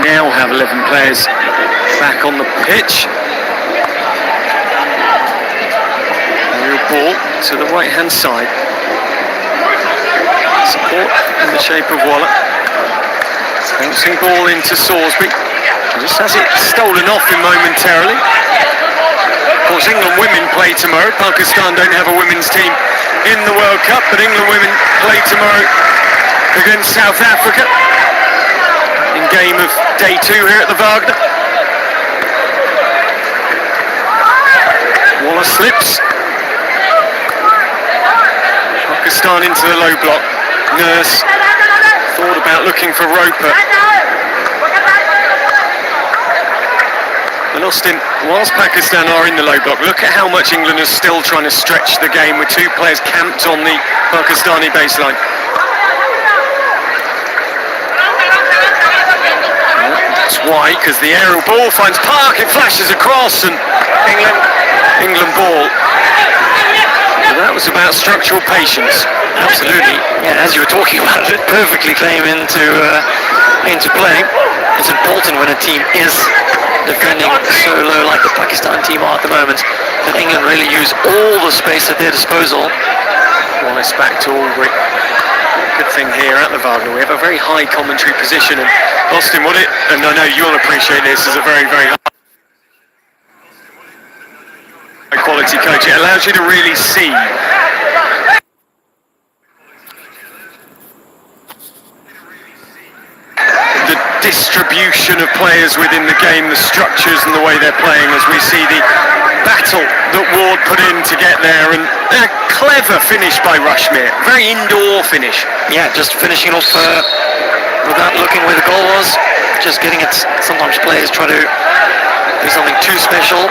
Now have 11 players back on the pitch. Real ball to the right hand side. Support in the shape of Waller. Bouncing ball into Salisbury. Just has it stolen off him momentarily. Of course, England women play tomorrow. Pakistan don't have a women's team in the World Cup, but England women play tomorrow against South Africa in game of day 2 here at the Wagner. Waller slips. Pakistan into the low block. Nurse thought about looking for Roper. And Austin, whilst Pakistan are in the low block, look at how much England is still trying to stretch the game with 2 players camped on the Pakistani baseline. That's why, because the aerial ball finds Park, it flashes across, and England ball. So that was about structural patience. Absolutely. Yeah, as you were talking about it, perfectly came into play. It's important when a team is defending so low like the Pakistan team are at the moment, that England really use all the space at their disposal. Wallace back to Albury. Good thing here at the Wagner, we have a very high commentary position, and Austin, and I know you'll appreciate this as a very, very high quality coach. It allows you to really see the distribution of players within the game, the structures and the way they're playing, as we see the battle that Ward put in to get there, and a clever finish by Rushmere, very indoor finish. Yeah, just finishing off without looking where the goal was, just getting it. Sometimes players try to do something too special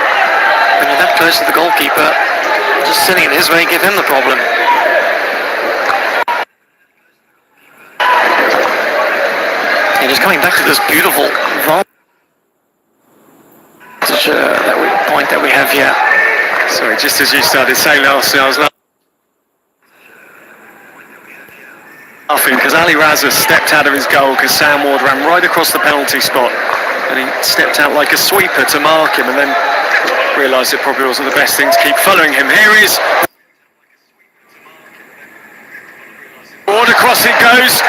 when you're that close to the goalkeeper, just sending it his way, give him the problem. And just coming back to this beautiful point that we have here. Sorry, just as you started saying that, I was laughing because Ali Raza stepped out of his goal because Sam Ward ran right across the penalty spot, and he stepped out like a sweeper to mark him, and then realised it probably wasn't the best thing to keep following him. Here he is. Ward, across it goes.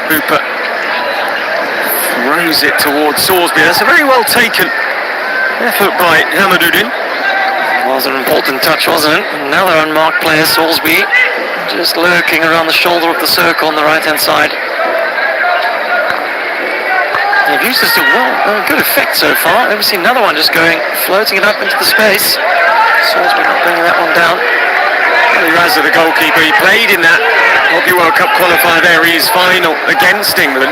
Hooper throws it towards Salisbury. That's a very well taken effort by Hamaduddin. Was an important touch, wasn't it? Another unmarked player, Salisbury, just lurking around the shoulder of the circle on the right-hand side. They've used this to good effect so far. Never seen another one just floating it up into the space. Salisbury not bringing that one down. Ali Raza, the goalkeeper, he played in that Hockey World Cup qualifier series final against England.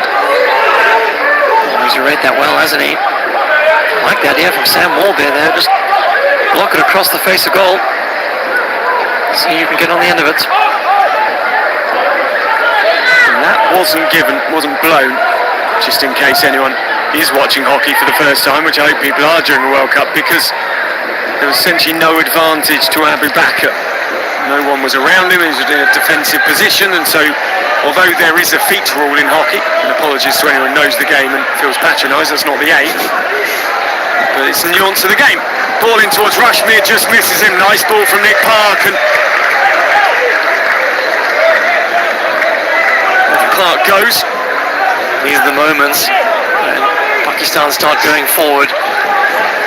He's read that well, hasn't he? I like the idea from Sam Warbeer there, just block it across the face of goal. See you can get on the end of it. And that wasn't blown, just in case anyone is watching hockey for the first time, which I hope people are during the World Cup, because there was essentially no advantage to Abu Bakr. No one was around him, he was in a defensive position, and so although there is a feet rule in hockey, and apologies to anyone who knows the game and feels patronised, that's not the aim, but it's the nuance of the game. Ball in towards Rushmere, just misses him. Nice ball from Nick Park, and Park goes. These are the moments when Pakistan start going forward.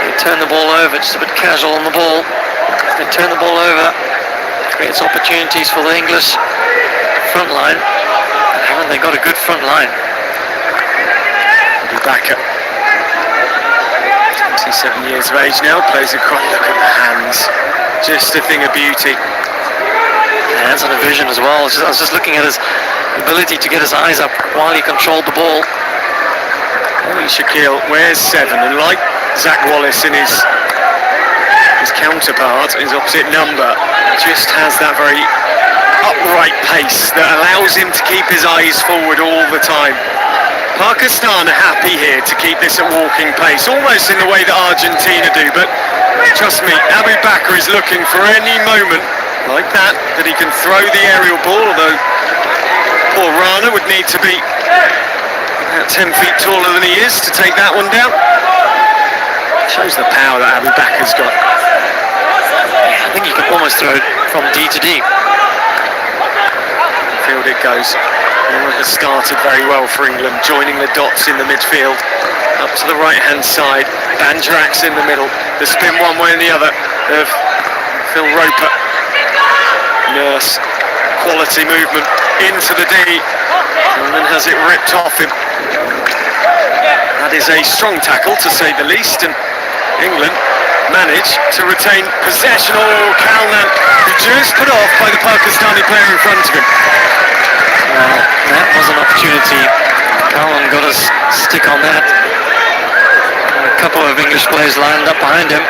They turn the ball over, just a bit casual on the ball. They They turn the ball over, creates opportunities for the English front line. And haven't they got a good front line? Backer, 27 years of age now, plays across. Look at the hands, just a thing of beauty. Hands on a vision as well. I was just looking at his ability to get his eyes up while he controlled the ball. Shaquille wears 7, and like Zach Wallace in his counterpart, his opposite number, just has that very upright pace that allows him to keep his eyes forward all the time. Pakistan are happy here to keep this at walking pace, almost in the way that Argentina do, but trust me, Abu Bakr is looking for any moment like that he can throw the aerial ball, although poor Rana would need to be about 10 feet taller than he is to take that one down. Shows the power that Abu Bakr's got. I think he can almost throw it from D to D. Field it goes. Has started very well for England, joining the dots in the midfield. Up to the right-hand side, Banjarak's in the middle. The spin one way and the other of Phil Roper. Nurse, quality movement into the D, and then has it ripped off him. That is a strong tackle, to say the least, and England manage to retain possession. Oh, Kalnan, who just put off by the Pakistani player in front of him. Well, that was an opportunity. Kalnan got his stick on that. And a couple of English players lined up behind him.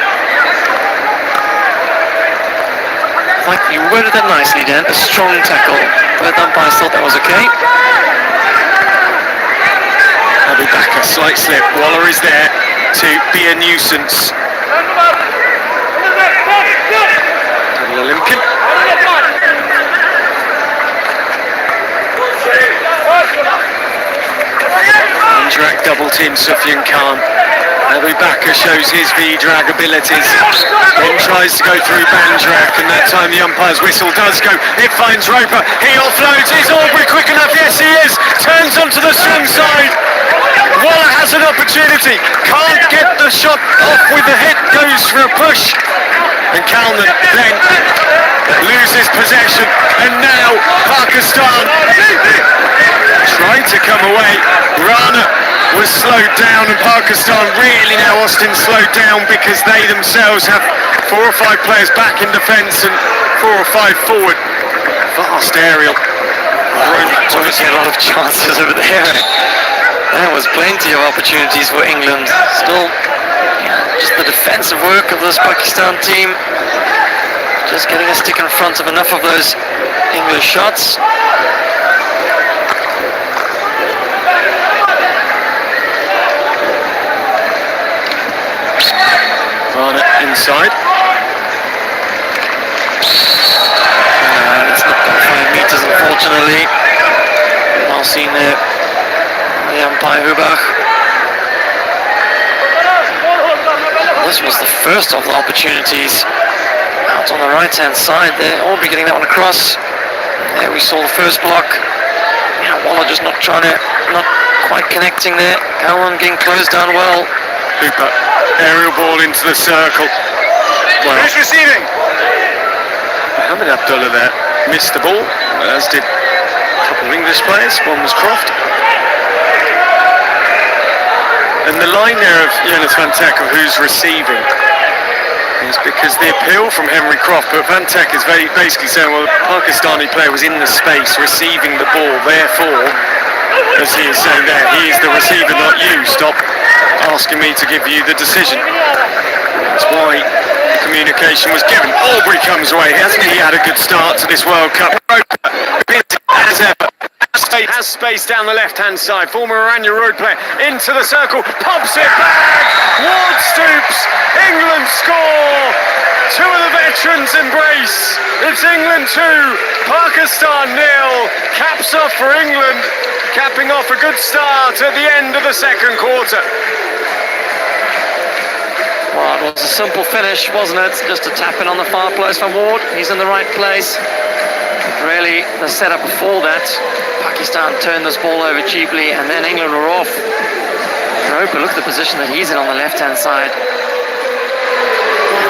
Like, you worded that nicely, Dan. A strong tackle. Both umpires thought that was okay. Abu Bakr, slight slip. Waller is there to be a nuisance. Double Olympian. Banjarak double team Sufyan Khan. Abu Bakr shows his V-drag abilities, then tries to go through Banjarak, and that time the umpire's whistle does go. It finds Roper, he offloads. Is Aubrey quick enough? Yes, he is. Turns onto the strong side. Waller has an opportunity, can't get the shot off with the hit, goes for a push, and Kalnan then loses possession, and now Pakistan tried to come away. Rana was slowed down, and Pakistan really now, Austin, slowed down because they themselves have 4 or 5 players back in defence and 4 or 5 forward. Fast aerial. Obviously a lot of chances over there. There was plenty of opportunities for England. Still, just the defensive work of this Pakistan team. Just getting a stick in front of enough of those English shots. Rana inside. It's not by 5 meters, unfortunately. Well seen there, the umpire Hubach. This was the first of the opportunities. Out on the right-hand side there, Aubrey getting that one across. There we saw the first block. Waller just not quite connecting there. Kalnan getting closed down well. Hooper, aerial ball into the circle. Well, who's receiving? Mohamed Abdullah there missed the ball, as did a couple of English players. One was Croft. And the line there of Jonas Van Teck of who's receiving is because the appeal from Henry Croft, but Van Teck is basically saying, well, the Pakistani player was in the space receiving the ball, therefore, as he is saying there, he is the receiver, not you. Stop asking me to give you the decision. That's why the communication was given. Aubrey comes away. Hasn't he had a good start to this World Cup? As ever. Has space down the left-hand side. Former Oranje Road player into the circle. Pops it back. Ward stoops. England score. 2 of the veterans embrace. It's England 2, Pakistan 0. Caps off for England. Capping off a good start at the end of the second quarter. Well, it was a simple finish, wasn't it? Just a tap in on the far post from Ward. He's in the right place. Really, the setup before that, Pakistan turned this ball over cheaply, and then England were off. Roper, look at the position that he's in on the left-hand side.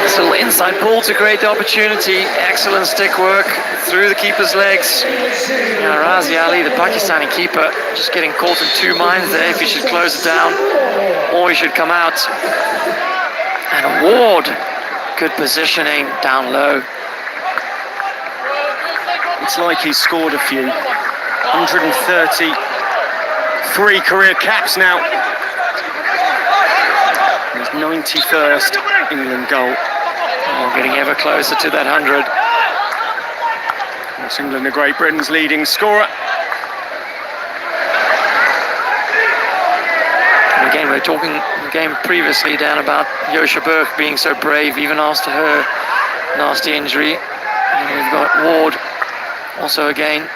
This Nice little inside pull to create the opportunity. Excellent stick work through the keeper's legs. Now Razi Ali, the Pakistani keeper, just getting caught in two minds there if he should close it down or he should come out. And Ward, good positioning down low. It's like he's scored a few. 133 career caps now. His 91st England goal. Oh, getting ever closer to that 100. It's England, Great Britain's leading scorer. And again, we were talking the game previously, Dan, about Yosha Burke being so brave even after her nasty injury. And we've got Ward, also again,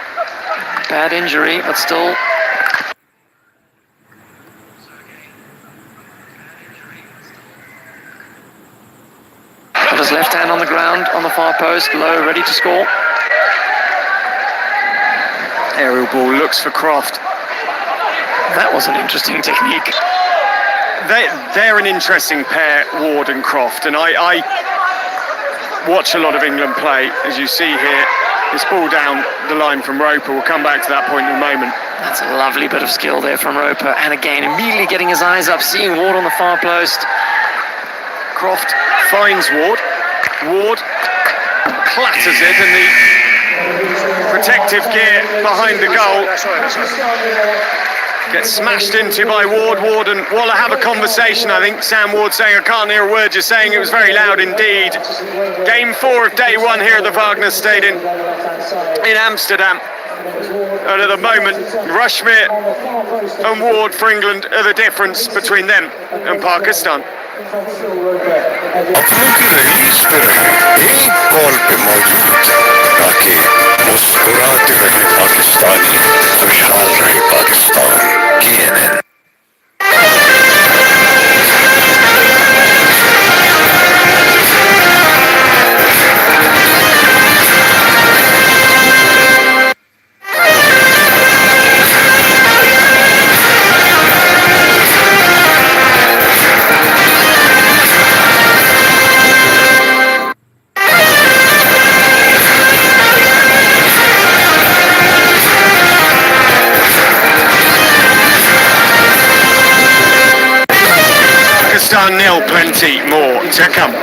bad injury, but still. Got his left hand on the ground, on the far post, low, ready to score. Aerial ball looks for Croft. That was an interesting technique. They're an interesting pair, Ward and Croft, and I watch a lot of England play, as you see here. This ball down the line from Roper. We'll come back to that point in a moment. That's a lovely bit of skill there from Roper, and again, immediately getting his eyes up, seeing Ward on the far post. Croft finds Ward. Ward clatters it, and the protective gear behind the goal gets smashed into by Ward. Ward and Waller have a conversation. I think Sam Ward saying, "I can't hear a word you're saying." It was very loud indeed. Game 4 of day 1 here at the Wagner Stadium in Amsterdam. And at the moment, Rushmere and Ward for England are the difference between them and Pakistan. अपनों की release पे रहे एक call पे मौजूद ताकि मुस्कुराते रहे पाकिस्तानी खुशहाल रहे Pakistan CNN Pakistan 0, plenty more to come.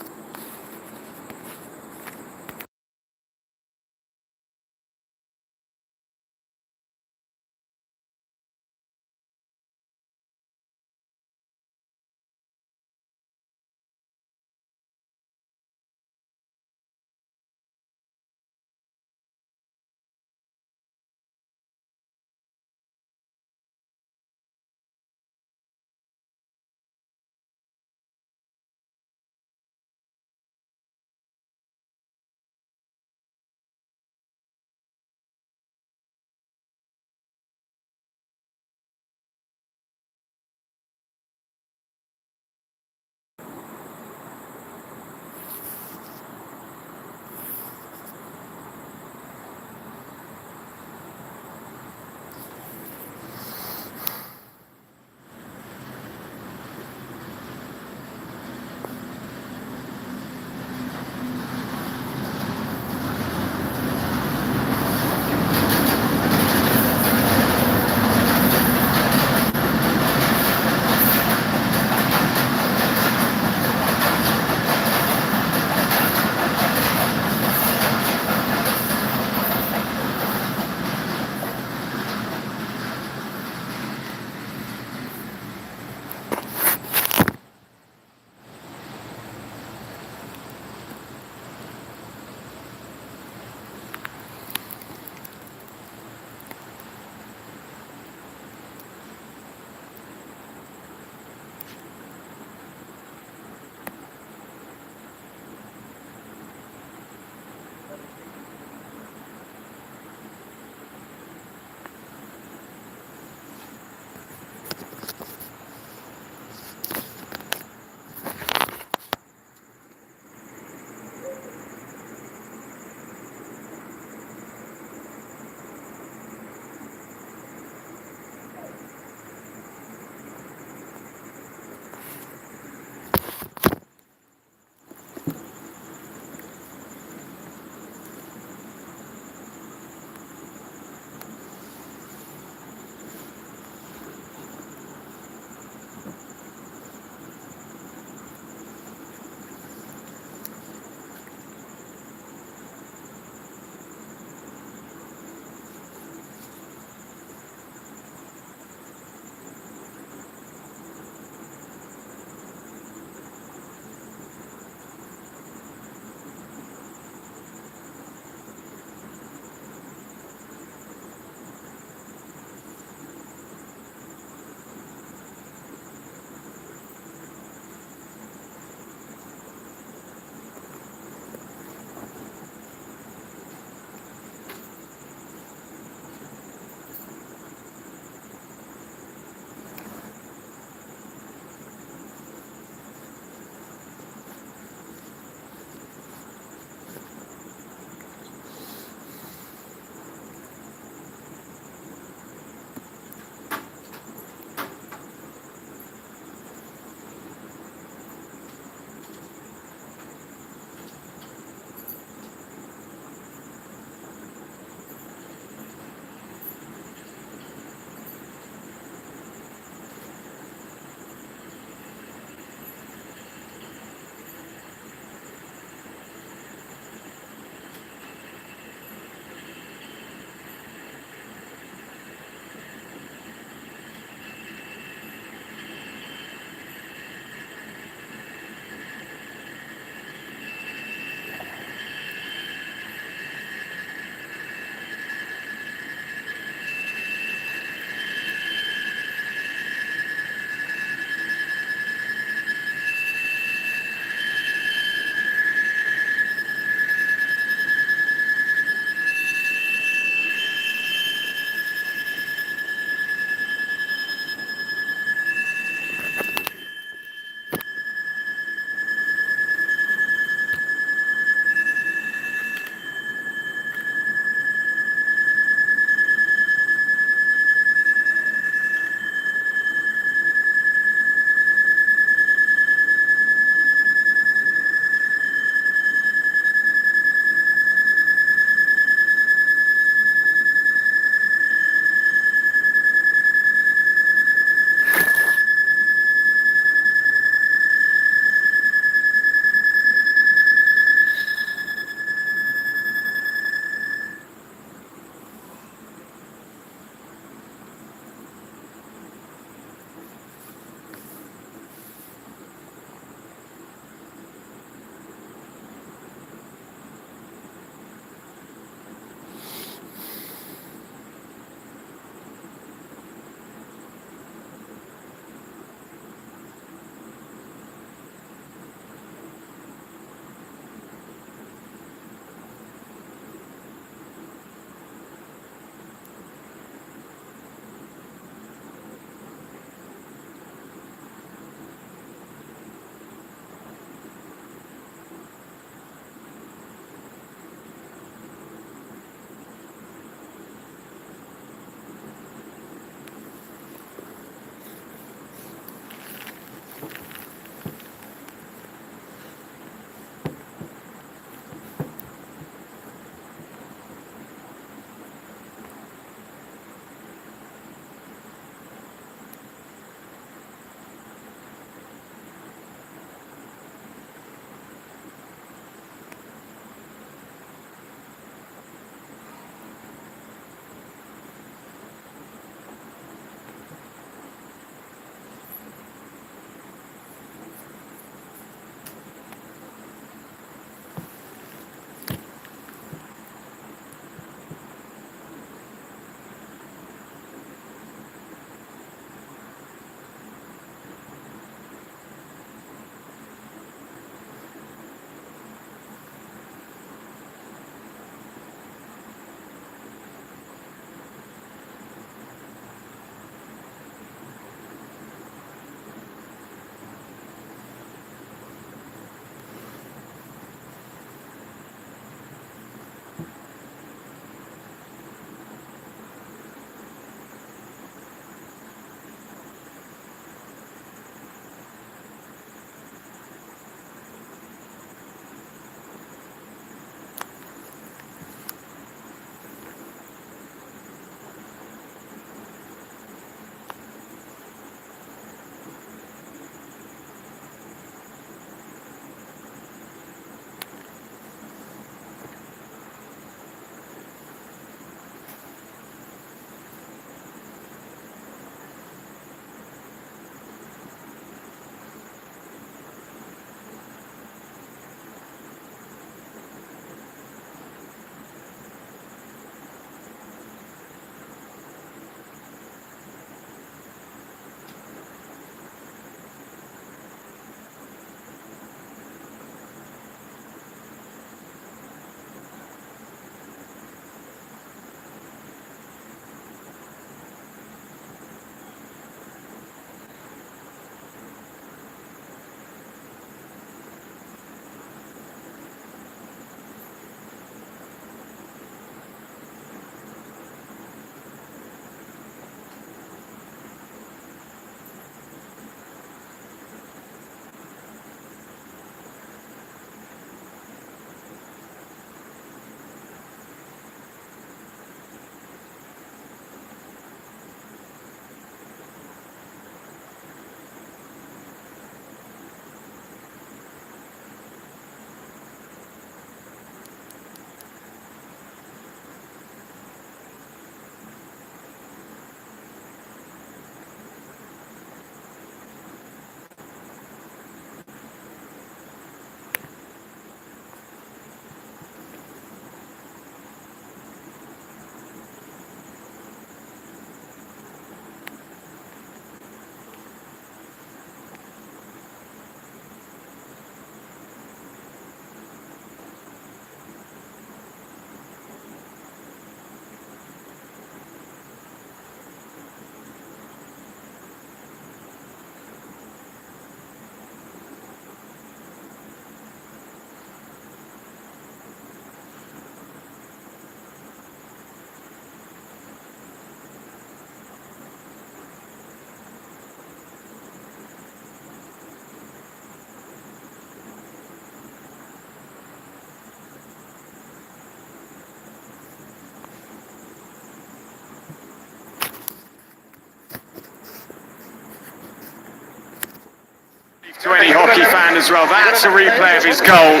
To any hockey fan as well, that's a replay of his goal.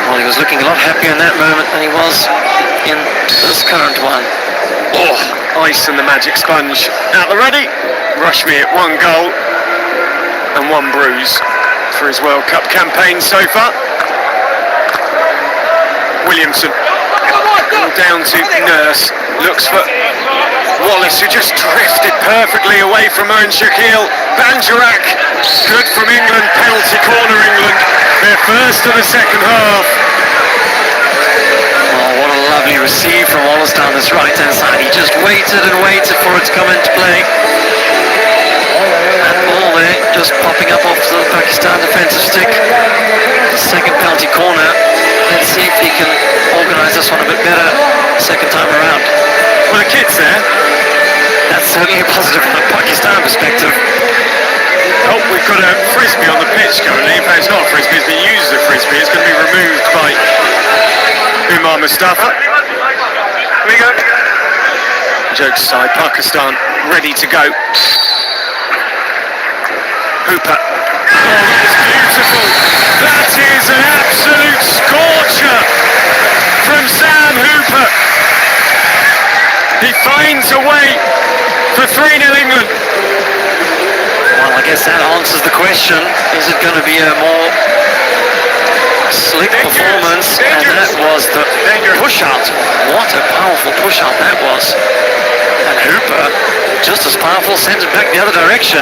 Well, he was looking a lot happier in that moment than he was in this current one. Oh, ice and the magic sponge at the ready. Rushmere, 1 goal and 1 bruise for his World Cup campaign so far. Williamson, all down to Nurse, looks for Wallace, who just drifted perfectly away from Owen Shakil. Banjarak, good from England, penalty corner England, their first of the second half. Oh, what a lovely receive from Wallace down this right-hand side. He just waited and waited for it to come into play. And ball there, just popping up off the Pakistan defensive stick. The second penalty corner. Let's see if he can organise this one a bit better second time around. Well, the kid's there. That's certainly a positive from a Pakistan perspective. Oh, we've got a frisbee on the pitch currently. In fact, it's not a frisbee, it's been used as a frisbee. It's going to be removed by Umar Mustafa. Here we go. Jokes aside, Pakistan ready to go. Hooper. Oh, that's beautiful. That is an absolute scorcher from Sam Hooper. He finds a way for 3-0 England. Well, I guess that answers the question. Is it going to be a more slick performance? And that was the push-out. What a powerful push-out that was. And Hooper, just as powerful, sends it back the other direction.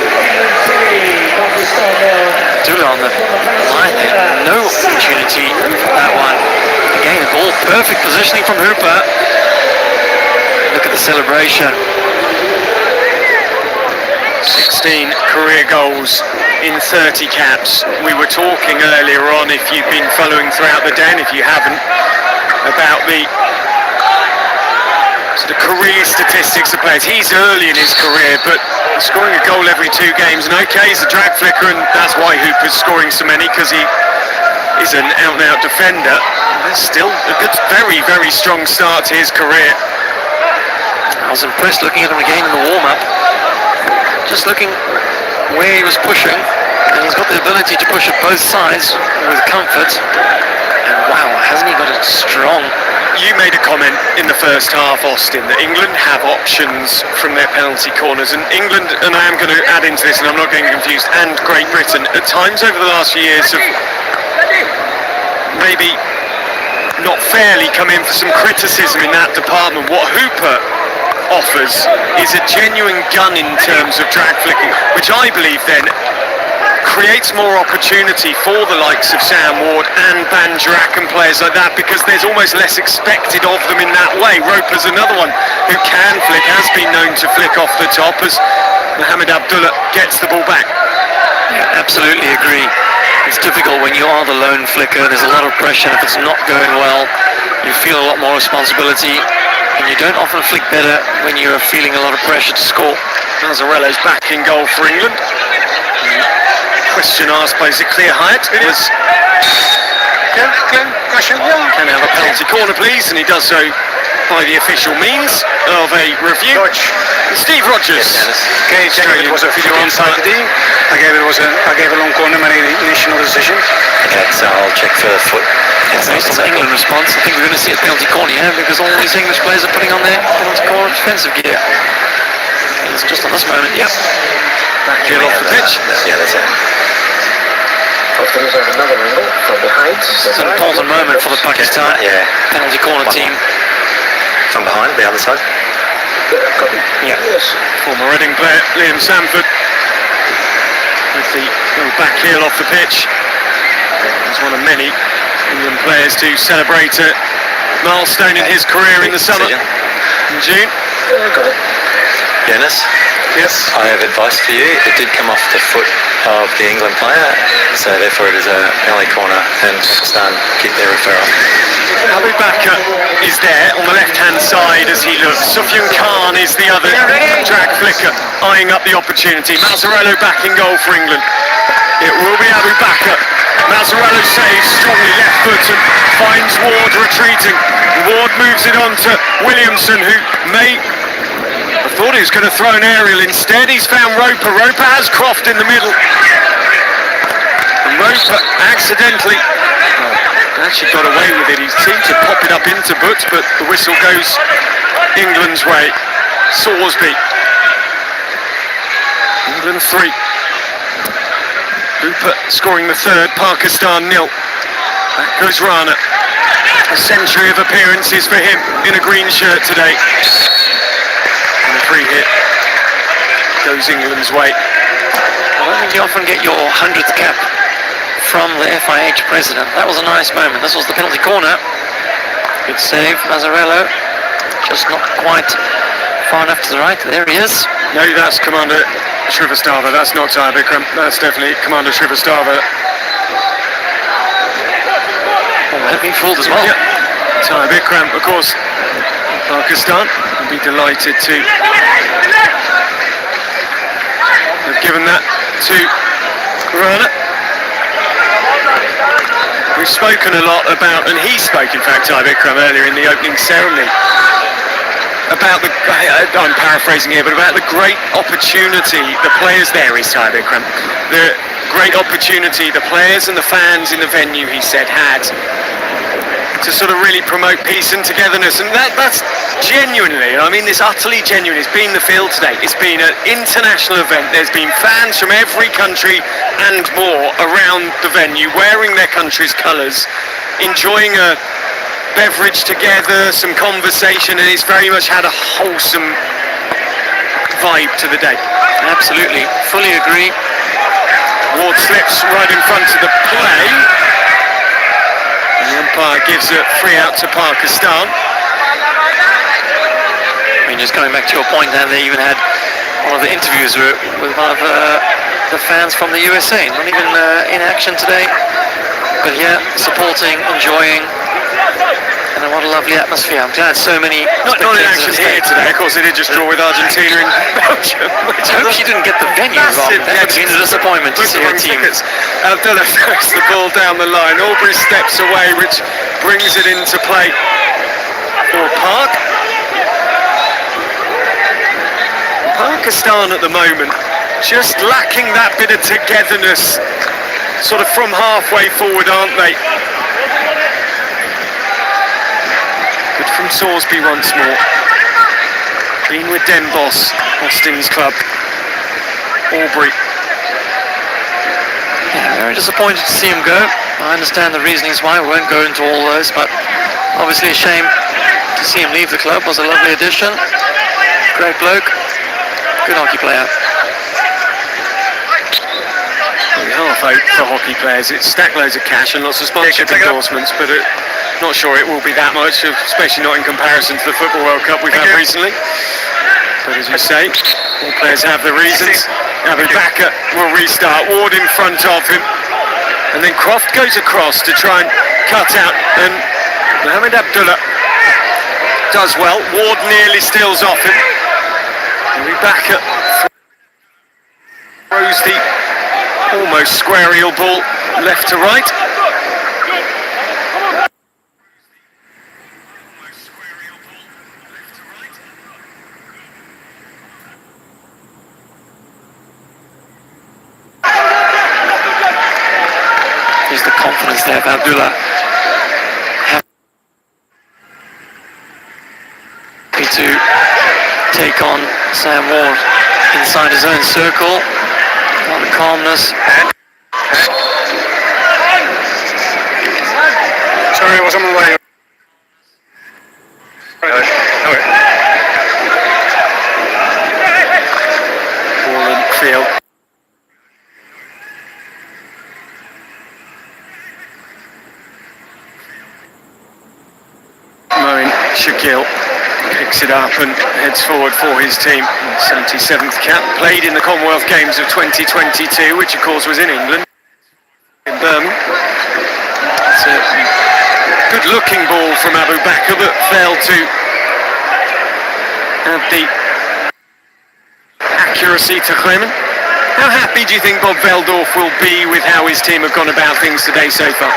Dula on the line there. No opportunity for that one. Again, a ball, perfect positioning from Hooper. Look at the celebration. 16 career goals in 30 caps. We were talking earlier on, if you've been following throughout the day, and if you haven't, about the sort of career statistics of players. He's early in his career, but scoring a goal every 2 games, and okay, he's a drag flicker, and that's why Hooper's scoring so many, because he is an out-and-out defender. That's still a good, very, very strong start to his career. I was impressed looking at him again in the warm-up. Just looking where he was pushing, and he's got the ability to push at both sides with comfort. And wow, hasn't he got it strong? You made a comment in the first half, Austin, that England have options from their penalty corners, and England, and I am going to add into this, and I'm not getting confused, and Great Britain, at times over the last few years have maybe not fairly come in for some criticism in that department. What Hooper offers is a genuine gun in terms of drag flicking, which I believe then creates more opportunity for the likes of Sam Ward and Banjarak and players like that, because there's almost less expected of them in that way. Roper's another one who can flick, has been known to flick off the top as Mohamed Abdullah gets the ball back. Yeah, absolutely agree. It's difficult when you are the lone flicker. There's a lot of pressure. If it's not going well, you feel a lot more responsibility, and you don't often flick better when you're feeling a lot of pressure to score. Mazzarello's back in goal for England. Question asked by Zikir Hayat was, can I have a penalty corner please? And he does so by the official means of a review. Steve Rogers. Okay, check it was a video onside today. I gave a long corner, made an initial decision. Okay, so I'll check for the foot. It's based on the England response. I think we're going to see a penalty corner here, because all these English players are putting on their penalty corner defensive gear. It's just on this moment, yep. Back heel off the pitch. Yeah, that's it. There's another angle from behind. It's an important moment for the Pakistan penalty corner team. From behind, the other side? Yeah. Yes. Former Reading player Liam Sanford with the little back heel off the pitch. He's one of many England players to celebrate a milestone in his career in the summer. In June. Dennis? Yes. I have advice for you. It did come off the foot of the England player, so therefore it is a penalty corner, and Pakistan keep their referral. Abu Bakr is there on the left-hand side as he looks. Sufyan Khan is the other drag flicker, eyeing up the opportunity. Mazzarello back in goal for England. It will be Abu Bakr. Mazzarello saves strongly left foot and finds Ward retreating. Ward moves it on to Williamson, who may have thought Thought he was going to throw an aerial instead. He's found Roper. Roper has Croft in the middle. And Roper accidentally actually got away with it. He seemed to pop it up into Butts, but the whistle goes England's way. Salisbury. England 3. Hooper scoring the third. Pakistan 0. Back goes Rana. A century of appearances for him in a green shirt today. And a free hit goes England's way. I don't think you often get your 100th cap from the FIH president. That was a nice moment. This was the penalty corner. Good save, Mazzarello. Just not quite far enough to the right. There he is. No, that's Commander Shrivastava. That's not Ty Bikram. That's definitely Commander Shrivastava. Oh, being fooled as well. Yeah. Ty Bikram, of course, Pakistan will be delighted to have given that to Rana. We've spoken a lot about, and he spoke in fact, Ty Bikram, earlier in the opening ceremony, about the, I'm paraphrasing here, but about the great opportunity the players, there is Ty Bikram, the great opportunity the players and the fans in the venue, he said, had to sort of really promote peace and togetherness, and that's genuinely, I mean this utterly genuine, it's been the field today, it's been an international event, there's been fans from every country and more around the venue wearing their country's colours, enjoying a beverage together, some conversation, and it's very much had a wholesome vibe to the day. Absolutely, fully agree. Ward slips right in front of the play. The umpire gives a free out to Pakistan. I mean, just coming back to your point, and they even had one of the interviews with one of the fans from the USA, not even in action today, but yeah, supporting, enjoying, and what a lovely atmosphere. I'm glad so many Not in action here today, of course they did just draw with Argentina and Belgium. I hope she didn't get the venue wrong. That would have been a disappointment to see her team. Abdullah throws the ball down the line. Aubrey steps away, which brings it into play for Park. Pakistan at the moment just lacking that bit of togetherness, sort of from halfway forward, aren't they? Good from Salisbury once more. Been with Den Bosch, Austin's club. Aubrey. Yeah, very disappointed to see him go. I understand the reasonings why. We won't go into all those, but obviously a shame to see him leave the club. Was a lovely addition. Great bloke. Good hockey player. Half out for hockey players. It's stacked loads of cash and lots of sponsorship endorsements, but not sure it will be that much, especially not in comparison to the Football World Cup we've had recently. But as you say, all players have their reasons. Abu Bakr will restart. Ward in front of him. And then Croft goes across to try and cut out. And Mohamed Abdullah does well. Ward nearly steals off him. Abu Bakr throws the almost squarial ball left to right. There's the confidence there of Abdullah. Happy to take on Sam Ward inside his own circle. A lot of calmness. Sorry, I was on my way. Ball in field. Moin Shakil picks it up and heads forward for his team. 77th cap, played in the Commonwealth Games of 2022, which of course was in England, in Birmingham. It's a good looking ball from Abu Bakr, but failed to have the accuracy to Clement. How happy do you think Bob Veldorf will be with how his team have gone about things today so far?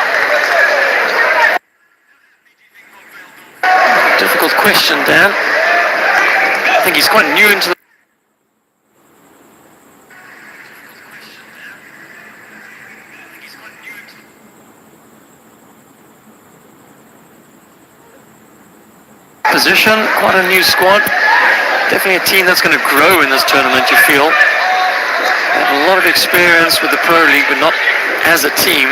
Difficult question, Dan. I think he's quite new into the transition, quite a new squad. Definitely a team that's going to grow in this tournament, you feel. They have a lot of experience with the Pro League, but not as a team.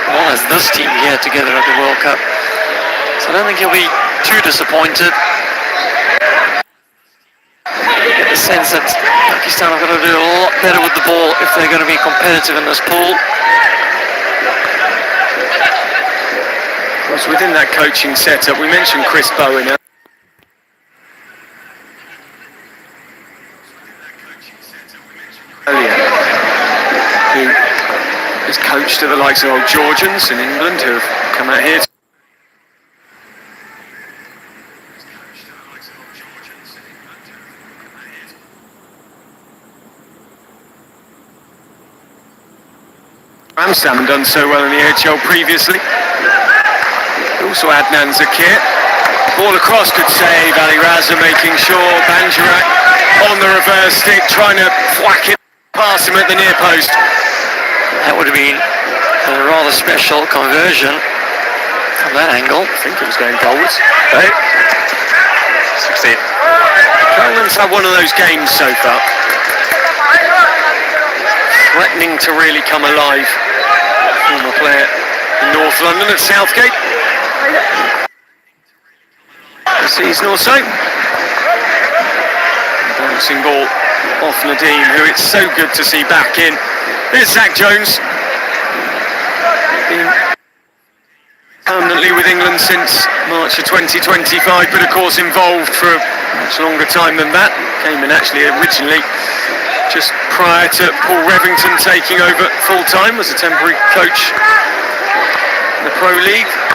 Well, as this team here together at the World Cup. So I don't think he'll be too disappointed. You get the sense that Pakistan are going to do a lot better with the ball if they're going to be competitive in this pool. Of course, within that coaching setup, we mentioned Chris Bowen earlier, who has coached to the likes of old Georgians in England who have come out here. Amsterdam done so well in the AHL previously. Also Adnan Zakir. Ball across, good save. Ali Raza making sure. Banjarak on the reverse stick, trying to whack it past him at the near post. That would have been a rather special conversion from that angle. I think it was going goals. Hey. Succeed. Poland's had one of those games so far. Threatening to really come alive. Former player in North London at Southgate. A season or so. Bouncing ball off Nadeem, who it's so good to see back in. There's Zach Jones. Been permanently with England since March of 2025, but of course involved for a much longer time than that. Came in actually originally just prior to Paul Revington taking over full-time as a temporary coach in the Pro League.